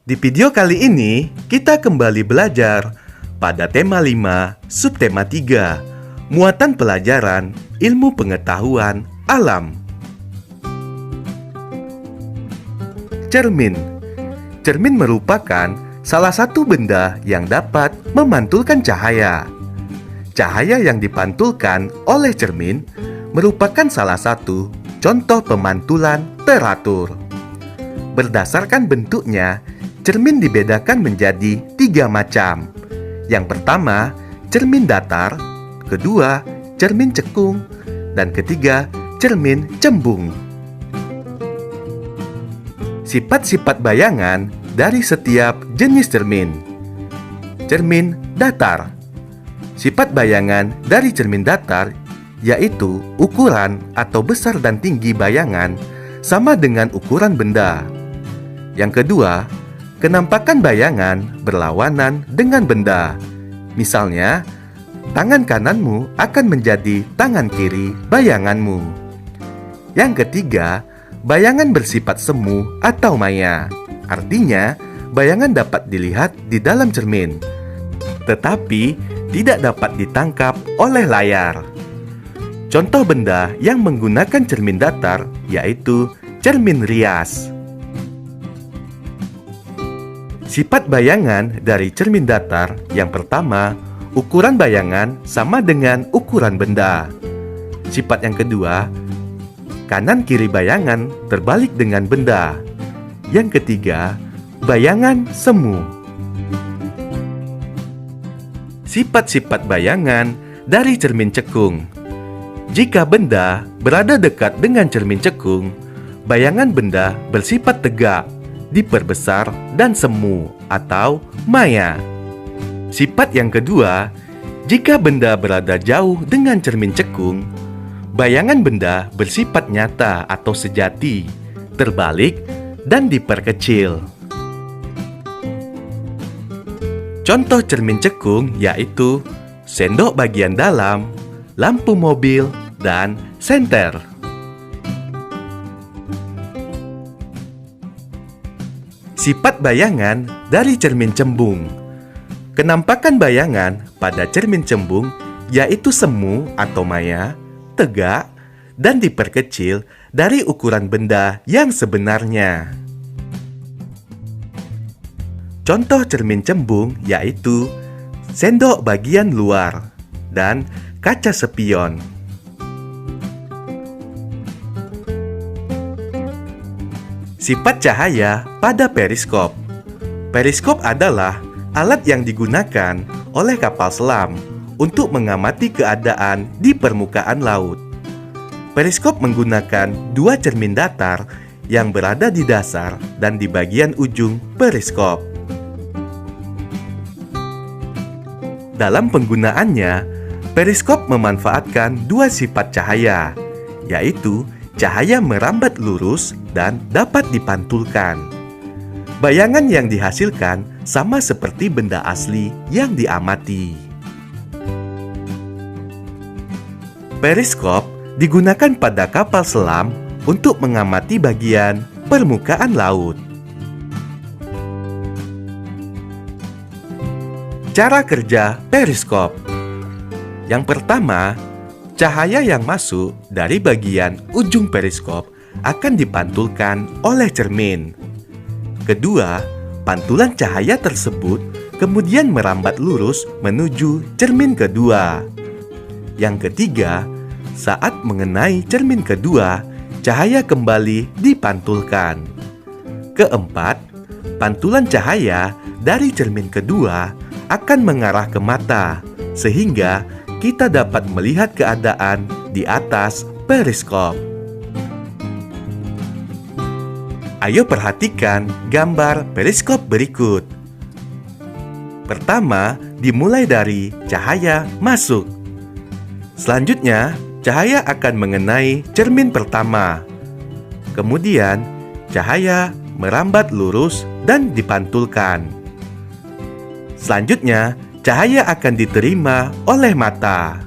Di video kali ini, kita kembali belajar pada tema 5, subtema 3, muatan pelajaran ilmu pengetahuan alam. Cermin. Cermin merupakan salah satu benda yang dapat memantulkan cahaya. Cahaya yang dipantulkan oleh cermin merupakan salah satu contoh pemantulan teratur. Berdasarkan bentuknya, cermin dibedakan menjadi 3 macam. Yang pertama, cermin datar, kedua, cermin cekung, dan ketiga, cermin cembung. Sifat-sifat bayangan dari setiap jenis cermin. Cermin datar. Sifat bayangan dari cermin datar yaitu ukuran atau besar dan tinggi bayangan sama dengan ukuran benda. Yang kedua, kenampakan bayangan berlawanan dengan benda. Misalnya, tangan kananmu akan menjadi tangan kiri bayanganmu. Yang ketiga, bayangan bersifat semu atau maya. Artinya, bayangan dapat dilihat di dalam cermin, tetapi tidak dapat ditangkap oleh layar. Contoh benda yang menggunakan cermin datar yaitu cermin rias. Sifat bayangan dari cermin datar yang pertama, ukuran bayangan sama dengan ukuran benda. Sifat yang kedua, kanan kiri bayangan terbalik dengan benda. Yang ketiga, bayangan semu. Sifat-sifat bayangan dari cermin cekung. Jika benda berada dekat dengan cermin cekung, bayangan benda bersifat tegak, diperbesar dan semu atau maya. Sifat yang kedua, jika benda berada jauh dengan cermin cekung, bayangan benda bersifat nyata atau sejati, terbalik dan diperkecil. Contoh cermin cekung yaitu sendok bagian dalam, lampu mobil, dan senter. Sifat bayangan dari cermin cembung. Kenampakan bayangan pada cermin cembung yaitu semu atau maya, tegak, dan diperkecil dari ukuran benda yang sebenarnya. Contoh cermin cembung yaitu sendok bagian luar dan kaca spion. Sifat cahaya pada periskop. Periskop adalah alat yang digunakan oleh kapal selam untuk mengamati keadaan di permukaan laut. Periskop menggunakan 2 cermin datar yang berada di dasar dan di bagian ujung periskop. Dalam penggunaannya, periskop memanfaatkan 2 sifat cahaya, yaitu cahaya merambat lurus dan dapat dipantulkan. Bayangan yang dihasilkan sama seperti benda asli yang diamati. Periskop digunakan pada kapal selam untuk mengamati bagian permukaan laut. Cara kerja periskop. Yang pertama, cahaya yang masuk dari bagian ujung periskop akan dipantulkan oleh cermin. Kedua, pantulan cahaya tersebut kemudian merambat lurus menuju cermin kedua. Yang ketiga, saat mengenai cermin kedua, cahaya kembali dipantulkan. Keempat, pantulan cahaya dari cermin kedua akan mengarah ke mata, sehingga kita dapat melihat keadaan di atas periskop. Ayo perhatikan gambar periskop berikut. Pertama, dimulai dari cahaya masuk. Selanjutnya, cahaya akan mengenai cermin pertama. Kemudian, cahaya merambat lurus dan dipantulkan. Selanjutnya, cahaya akan diterima oleh mata.